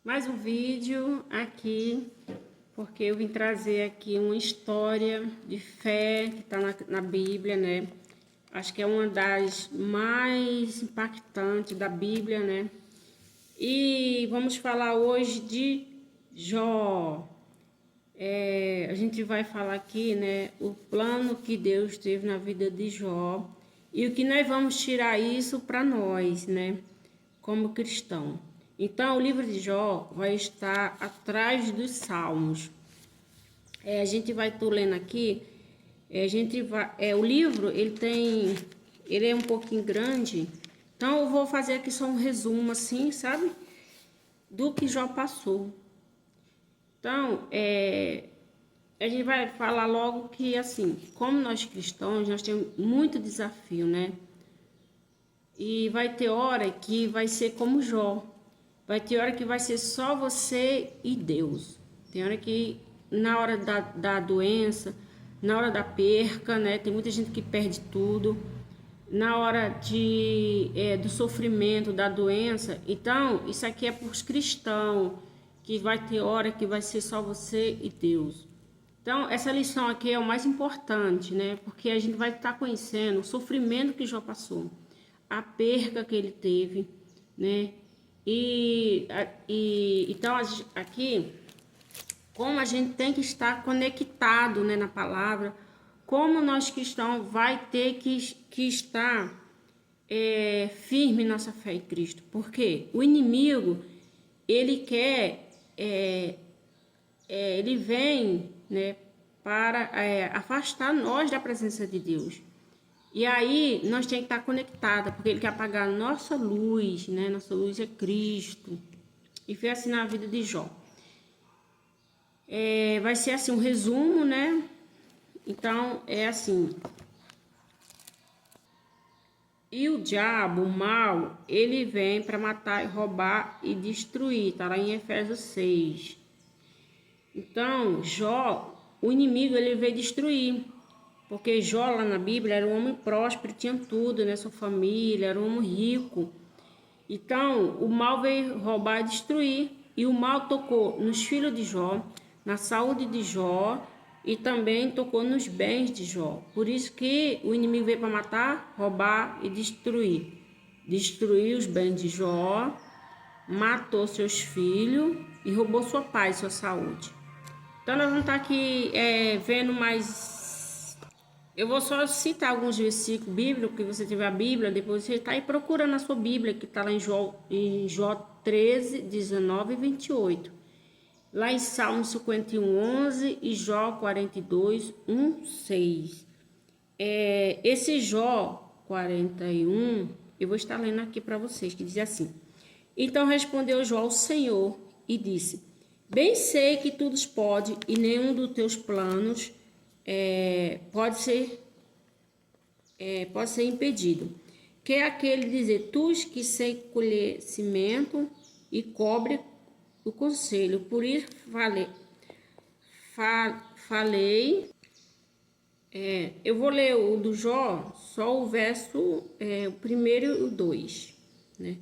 Mais um vídeo aqui, porque eu vim trazer aqui uma história de fé que está na Bíblia, né? Acho que é uma das mais impactantes da Bíblia, né? E vamos falar hoje de Jó. A gente vai falar aqui, né, o plano que Deus teve na vida de Jó e o que nós vamos tirar isso para nós, né, como cristão. Então, o livro de Jó vai estar atrás dos Salmos. A gente vai estar lendo aqui. A gente vai, o livro ele é um pouquinho grande. Então, eu vou fazer aqui só um resumo, assim, sabe, do que Jó passou. Então, a gente vai falar logo que, assim, como nós cristãos, nós temos muito desafio, né? E vai ter hora que vai ser como Jó. Vai ter hora que vai ser só você e Deus. Tem hora que, na hora da doença, na hora da perca, né? Tem muita gente que perde tudo. Na hora do sofrimento, da doença. Então, isso aqui é para os cristãos, que vai ter hora que vai ser só você e Deus. Então, essa lição aqui é o mais importante, né? Porque a gente vai estar conhecendo o sofrimento que Jó passou, a perca que ele teve, né? Então, aqui, como a gente tem que estar conectado, né, na palavra, como nós cristãos vai ter que estar firme em nossa fé em Cristo. Porque o inimigo, ele quer, ele vem, né, para afastar nós da presença de Deus. E aí nós temos que estar conectados, porque ele quer apagar nossa luz, né? Nossa luz é Cristo. E foi assim na vida de Jó. Vai ser assim um resumo, né? Então é assim. E o diabo, o mal, ele vem para matar, roubar e destruir. Está lá em Efésios 6. Então, Jó, o inimigo, ele veio destruir. Porque Jó, lá na Bíblia, era um homem próspero, tinha tudo, né? Sua família, era um homem rico. Então, o mal veio roubar e destruir. E o mal tocou nos filhos de Jó, na saúde de Jó e também tocou nos bens de Jó. Por isso que o inimigo veio para matar, roubar e destruir. Destruiu os bens de Jó, matou seus filhos e roubou sua paz, sua saúde. Então, nós vamos estar aqui vendo mais. Eu vou só citar alguns versículos bíblicos, que você tiver a Bíblia, depois você está aí procurando na sua Bíblia, que está lá em Jó 13, 19 e 28. Lá em Salmo 51, 11 e Jó 42, 1, 6. Esse Jó 41, eu vou estar lendo aqui para vocês, que diz assim. Então respondeu Jó ao Senhor e disse, bem sei que tudo pode e nenhum dos teus planos pode ser impedido. Que é aquele dizer, tu que sei colher cimento e cobre o conselho. Por isso falei. Eu vou ler o do Jó, só o verso, o primeiro e o 2, né?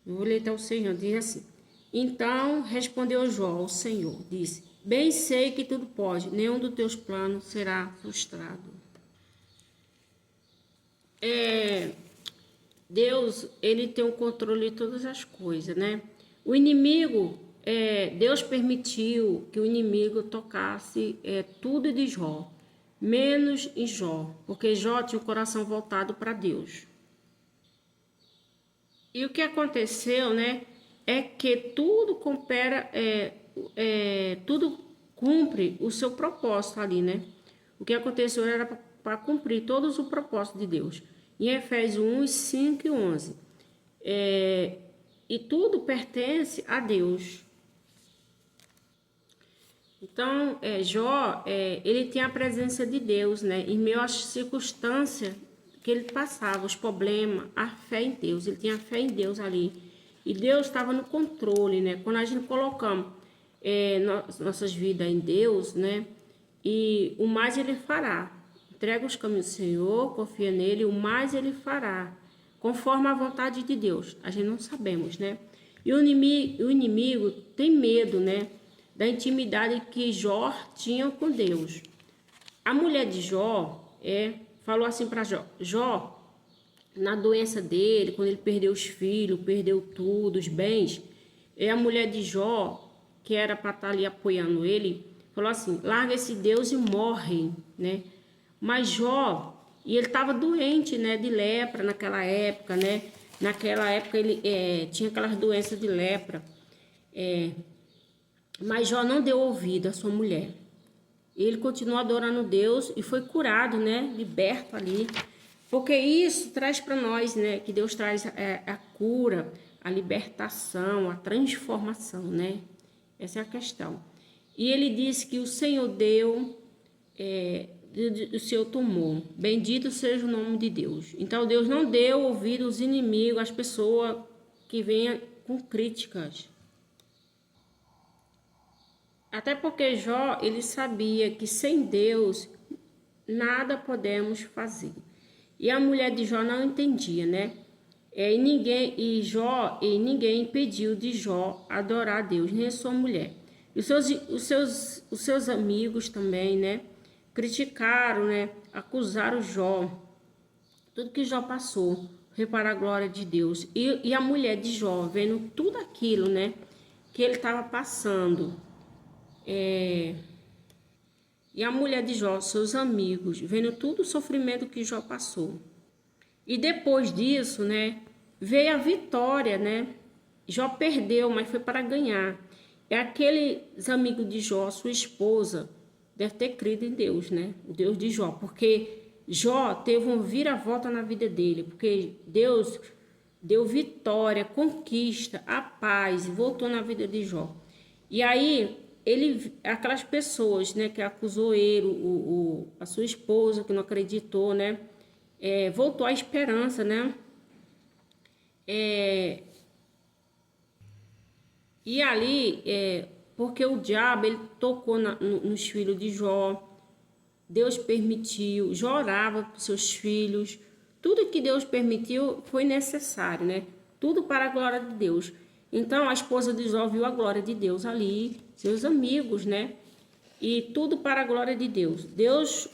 Eu vou ler até o Senhor, diz assim. Então respondeu Jó ao Senhor, disse, bem sei que tudo pode, nenhum dos teus planos será frustrado. Deus, ele tem o controle de todas as coisas, né? O inimigo, Deus permitiu que o inimigo tocasse tudo de Jó, menos em Jó, porque Jó tinha o coração voltado para Deus. E o que aconteceu, né, é que tudo tudo cumpre o seu propósito ali, né? O que aconteceu era para cumprir todos os propósitos de Deus. Em Efésios 1, 5 e 11. E tudo pertence a Deus. Então, Jó, ele tem a presença de Deus, né? Em meio às circunstâncias que ele passava, os problemas, a fé em Deus. Ele tinha fé em Deus ali. E Deus estava no controle, né? Quando a gente colocamos nossas vidas em Deus, né? E o mais ele fará. Entrega os caminhos do Senhor, confia nele, o mais ele fará. Conforme a vontade de Deus. A gente não sabemos, né? E o inimigo tem medo, né, da intimidade que Jó tinha com Deus. A mulher de Jó falou assim para Jó, na doença dele, quando ele perdeu os filhos, perdeu tudo, os bens, a mulher de Jó, que era para estar ali apoiando ele, falou assim: larga esse Deus e morre, né? Mas Jó, e ele estava doente, né, de lepra naquela época, né? Naquela época ele tinha aquelas doenças de lepra. Mas Jó não deu ouvido à sua mulher. Ele continuou adorando Deus e foi curado, né? Liberto ali. Porque isso traz para nós, né? Que Deus traz a cura, a libertação, a transformação, né? Essa é a questão. E ele disse que o Senhor deu, o Senhor tomou. Bendito seja o nome de Deus. Então Deus não deu ouvido aos inimigos, às pessoas que venham com críticas. Até porque Jó, ele sabia que sem Deus nada podemos fazer. E a mulher de Jó não entendia, né? Ninguém impediu de Jó adorar a Deus, nem a sua mulher. E os seus amigos também, né? Criticaram, né? Acusaram Jó. Tudo que Jó passou foi para a glória de Deus. E a mulher de Jó, vendo tudo aquilo, né? Que ele estava passando. E a mulher de Jó, seus amigos, vendo todo o sofrimento que Jó passou. E depois disso, né, veio a vitória, né? Jó perdeu, mas foi para ganhar. E aqueles amigos de Jó, sua esposa, deve ter crido em Deus, né? O Deus de Jó, porque Jó teve uma viravolta na vida dele, porque Deus deu vitória, conquista, a paz, voltou na vida de Jó. E aí aquelas pessoas, né, que acusou ele, a sua esposa, que não acreditou, né, voltou à esperança, né, e ali, porque o diabo, ele tocou nos filhos de Jó, Deus permitiu, Jó orava para seus filhos, tudo que Deus permitiu foi necessário, né, tudo para a glória de Deus. Então a esposa de Jó viu a glória de Deus ali, seus amigos, né? E tudo para a glória de Deus. Deus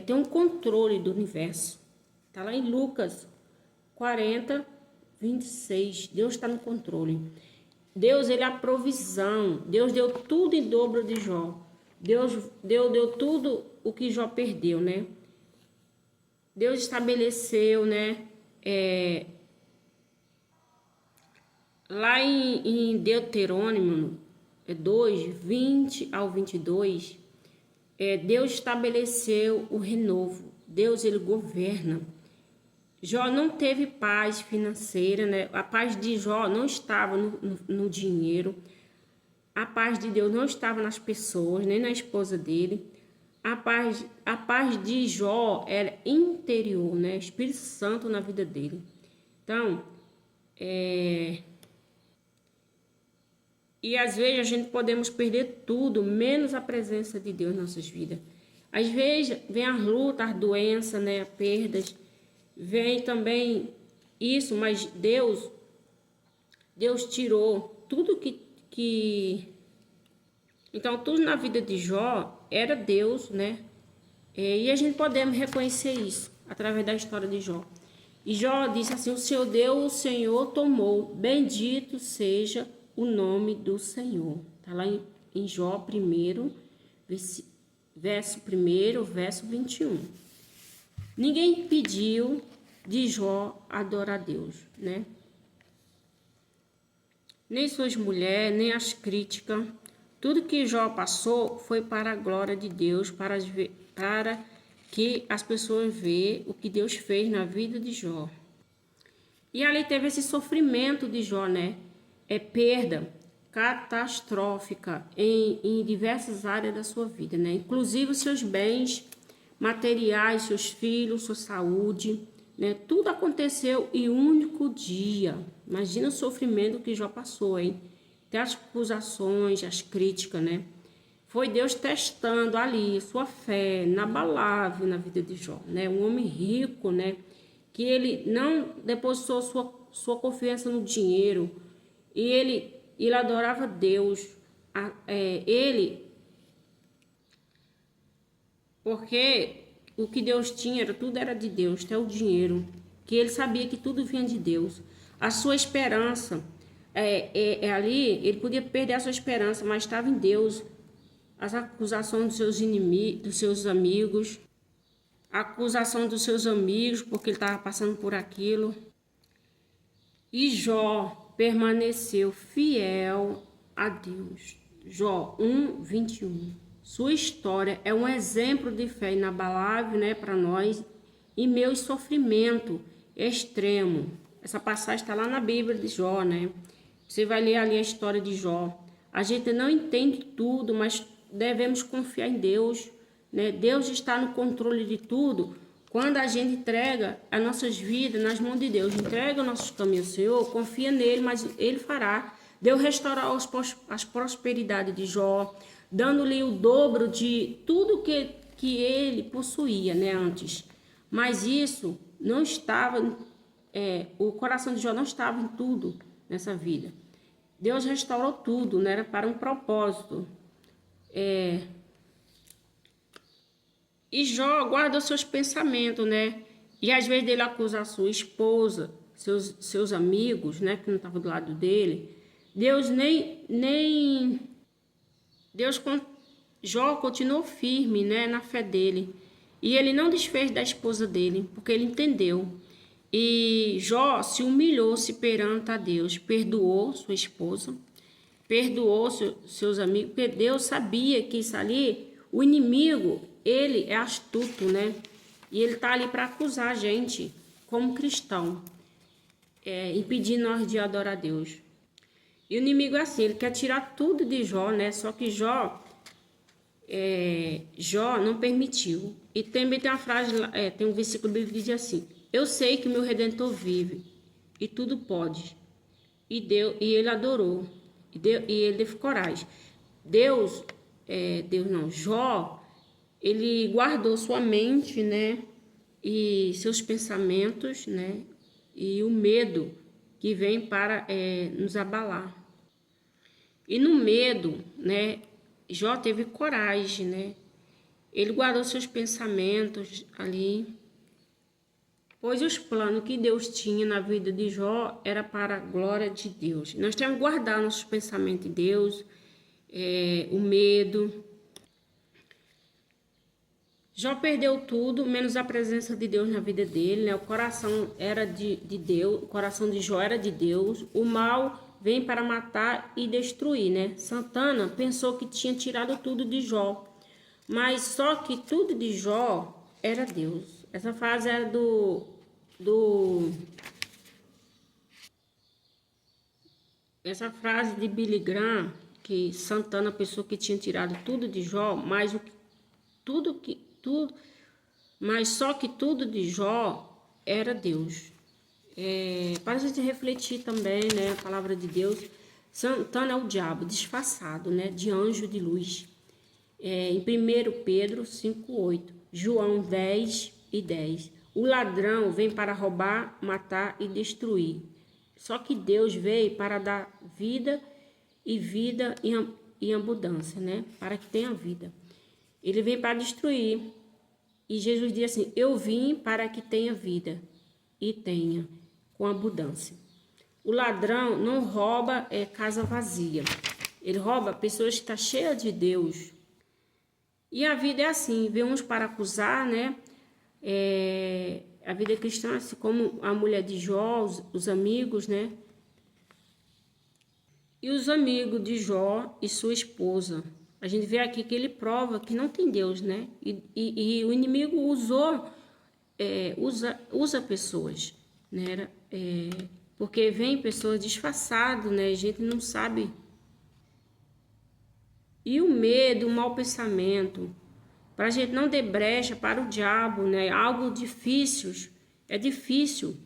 tem um controle do universo. Está lá em Lucas 40, 26. Deus está no controle. Deus, ele é a provisão. Deus deu tudo em dobro de Jó. Deus deu tudo o que Jó perdeu, né? Deus estabeleceu, né? Lá em Deuterônimo 2, 20 ao 22, Deus estabeleceu o renovo. Deus, ele governa. Jó não teve paz financeira, né? A paz de Jó não estava no dinheiro. A paz de Deus não estava nas pessoas, nem na esposa dele. A paz de Jó era interior, né? Espírito Santo na vida dele. Então, e às vezes a gente podemos perder tudo, menos a presença de Deus em nossas vidas. Às vezes vem as lutas, as doenças, né, perdas, vem também isso, mas Deus tirou tudo que... Então, tudo na vida de Jó era Deus, né? E a gente podemos reconhecer isso através da história de Jó. E Jó disse assim: o Senhor deu, o Senhor tomou, bendito seja o nome do Senhor. Está lá em Jó 1, verso 1, verso 21. Ninguém impediu de Jó adorar a Deus, né? Nem suas mulheres, nem as críticas. Tudo que Jó passou foi para a glória de Deus, para que as pessoas vejam o que Deus fez na vida de Jó. E ali teve esse sofrimento de Jó, né? Perda catastrófica em diversas áreas da sua vida, né? Inclusive os seus bens materiais, seus filhos, sua saúde, né? Tudo aconteceu em um único dia. Imagina o sofrimento que Jó passou, hein? Até as acusações, as críticas, né? Foi Deus testando ali sua fé inabalável na vida de Jó, né? Um homem rico, né? Que ele não depositou sua confiança no dinheiro. E ele adorava Deus. Porque o que Deus tinha, tudo era de Deus, até o dinheiro. Que ele sabia que tudo vinha de Deus. A sua esperança, ali, ele podia perder a sua esperança, mas estava em Deus. As acusações dos seus inimigos, dos seus amigos, a acusação dos seus amigos, porque ele estava passando por aquilo. E Jó permaneceu fiel a Deus. Jó 1:21. Sua história é um exemplo de fé inabalável, né, para nós, e meu sofrimento extremo. Essa passagem está lá na Bíblia de Jó, né? Você vai ler ali a história de Jó. A gente não entende tudo, mas devemos confiar em Deus, né? Deus está no controle de tudo. Quando a gente entrega as nossas vidas nas mãos de Deus, entrega os nossos caminhos ao Senhor, confia nele, mas ele fará. Deus restaurar as prosperidades de Jó, dando-lhe o dobro de tudo que ele possuía, né, antes. Mas isso não estava, o coração de Jó não estava em tudo nessa vida. Deus restaurou tudo, né, era para um propósito. E Jó guarda seus pensamentos, né? E às vezes ele acusa a sua esposa, seus amigos, né, que não estavam do lado dele. Jó continuou firme, né, na fé dele. E ele não desfez da esposa dele, porque ele entendeu. E Jó se humilhou-se perante a Deus, perdoou sua esposa, perdoou seus amigos, porque Deus sabia que isso ali, o inimigo, ele é astuto, né? E ele tá ali para acusar a gente, como cristão, impedir nós de adorar a Deus. E o inimigo é assim, ele quer tirar tudo de Jó, né? Só que Jó não permitiu. E também tem uma frase, tem um versículo bíblico que diz assim: eu sei que meu Redentor vive e tudo pode. E ele adorou. E ele teve coragem. Jó, ele guardou sua mente, né? E seus pensamentos, né? E o medo que vem para nos abalar. E no medo, né? Jó teve coragem, né? Ele guardou seus pensamentos ali, pois os planos que Deus tinha na vida de Jó era para a glória de Deus. Nós temos que guardar nossos pensamentos em Deus, o medo. Jó perdeu tudo, menos a presença de Deus na vida dele, né? O coração era de Deus, o coração de Jó era de Deus. O mal vem para matar e destruir, né? Santana pensou que tinha tirado tudo de Jó, mas só que tudo de Jó era Deus. Essa frase era essa frase de Billy Graham, que Santana pensou que tinha tirado tudo de Jó, mas mas só que tudo de Jó era Deus. Para a gente refletir também, né, a palavra de Deus. Santana é o diabo disfarçado, né, de anjo de luz. Em 1 Pedro 5:8, João 10:10. O ladrão vem para roubar, matar e destruir. Só que Deus veio para dar vida e vida em abundância, né? Para que tenha vida. Ele veio para destruir. E Jesus diz assim: eu vim para que tenha vida e tenha com abundância. O ladrão não rouba casa vazia. Ele rouba pessoas que estão cheias de Deus. E a vida é assim, vem uns para acusar, né? A vida cristã, assim como a mulher de Jó, os amigos, né? E os amigos de Jó e sua esposa. A gente vê aqui que ele prova que não tem Deus, né? E o inimigo usa pessoas, né? Porque vem pessoas disfarçadas, né? A gente não sabe. E o medo, o mau pensamento, para a gente não ter brecha para o diabo, né? Algo difícil, é difícil.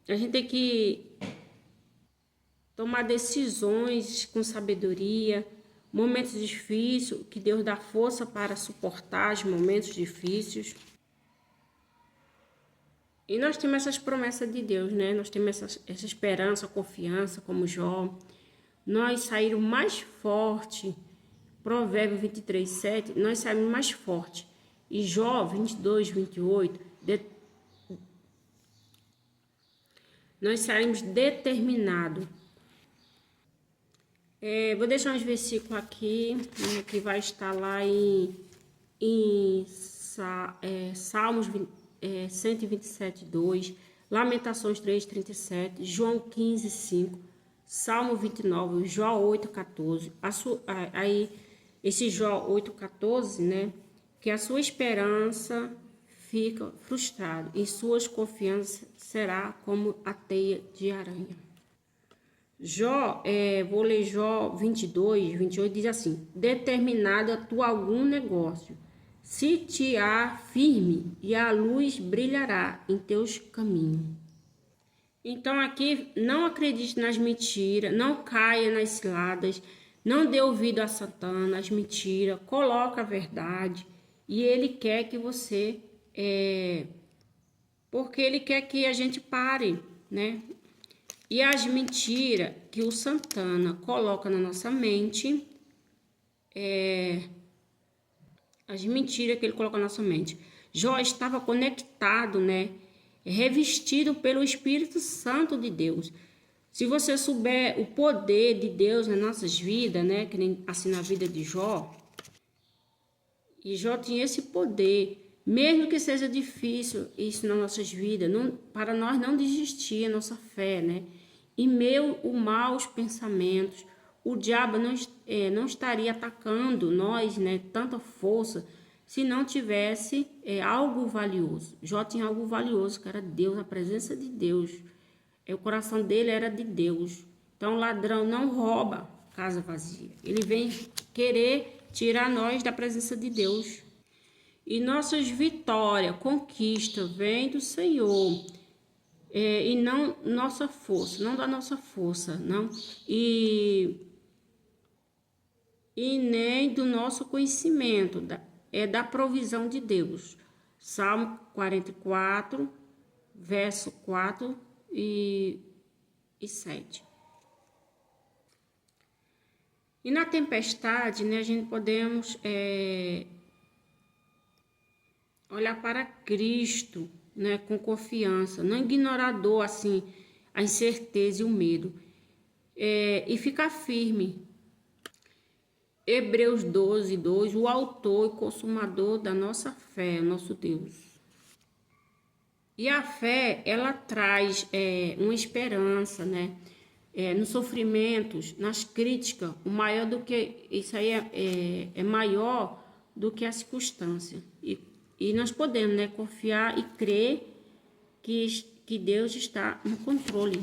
A gente tem que tomar decisões com sabedoria, momentos difíceis, que Deus dá força para suportar os momentos difíceis. E nós temos essas promessas de Deus, né? Nós temos essa esperança, confiança, como Jó. Nós saímos mais forte. Provérbio 23, 7, nós saímos mais forte. E Jó 22, 28, nós saímos determinados. Vou deixar uns versículos aqui, né, que vai estar lá em Salmos 127, 2, Lamentações 3, 37, João 15, 5, Salmo 29, Jó 8, 14. Aí, esse Jó 8, 14, né, que a sua esperança fica frustrada e suas confianças será como a teia de aranha. Jó, vou ler Jó 22, 28, diz assim: determinado a tu algum negócio, se te há firme, e a luz brilhará em teus caminhos. Então aqui, não acredite nas mentiras, não caia nas ciladas, não dê ouvido a Satã, as mentiras, coloca a verdade, e ele quer que você, porque ele quer que a gente pare, né? E as mentiras que o Santana coloca na nossa mente, as mentiras que ele coloca na nossa mente. Jó estava conectado, né? Revestido pelo Espírito Santo de Deus. Se você souber o poder de Deus nas nossas vidas, né? Que nem assim na vida de Jó. E Jó tinha esse poder. Mesmo que seja difícil isso nas nossas vidas, para nós não desistir a nossa fé, né? E meio os maus pensamentos, o diabo não estaria atacando nós, né? Tanta força, se não tivesse algo valioso. Jó tinha algo valioso, que era Deus, a presença de Deus. O coração dele era de Deus. Então o ladrão não rouba casa vazia. Ele vem querer tirar nós da presença de Deus. E nossas vitórias, conquista, vem do Senhor. E não nossa força, não da nossa força, não. E nem do nosso conhecimento, da provisão de Deus. Salmo 44, verso 4 e 7. E na tempestade, né, a gente podemos olhar para Cristo, né, com confiança, não ignorar a dor, assim, a incerteza e o medo, e ficar firme. Hebreus 12, 2, o autor e consumador da nossa fé, nosso Deus. E a fé, ela traz uma esperança, né? Nos sofrimentos, nas críticas, o maior do que isso aí é maior do que a circunstância. E nós podemos, né, confiar e crer que Deus está no controle.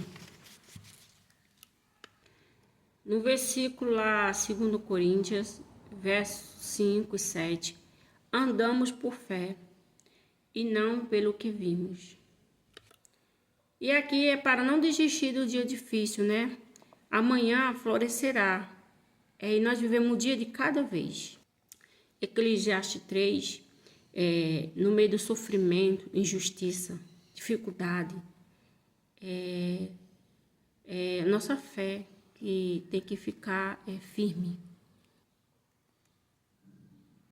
No versículo lá, 2 Coríntios, versos 5 e 7, andamos por fé e não pelo que vimos. E aqui é para não desistir do dia difícil, né? Amanhã florescerá. E nós vivemos um dia de cada vez. Eclesiastes 3, no meio do sofrimento, injustiça, dificuldade, nossa fé que tem que ficar firme.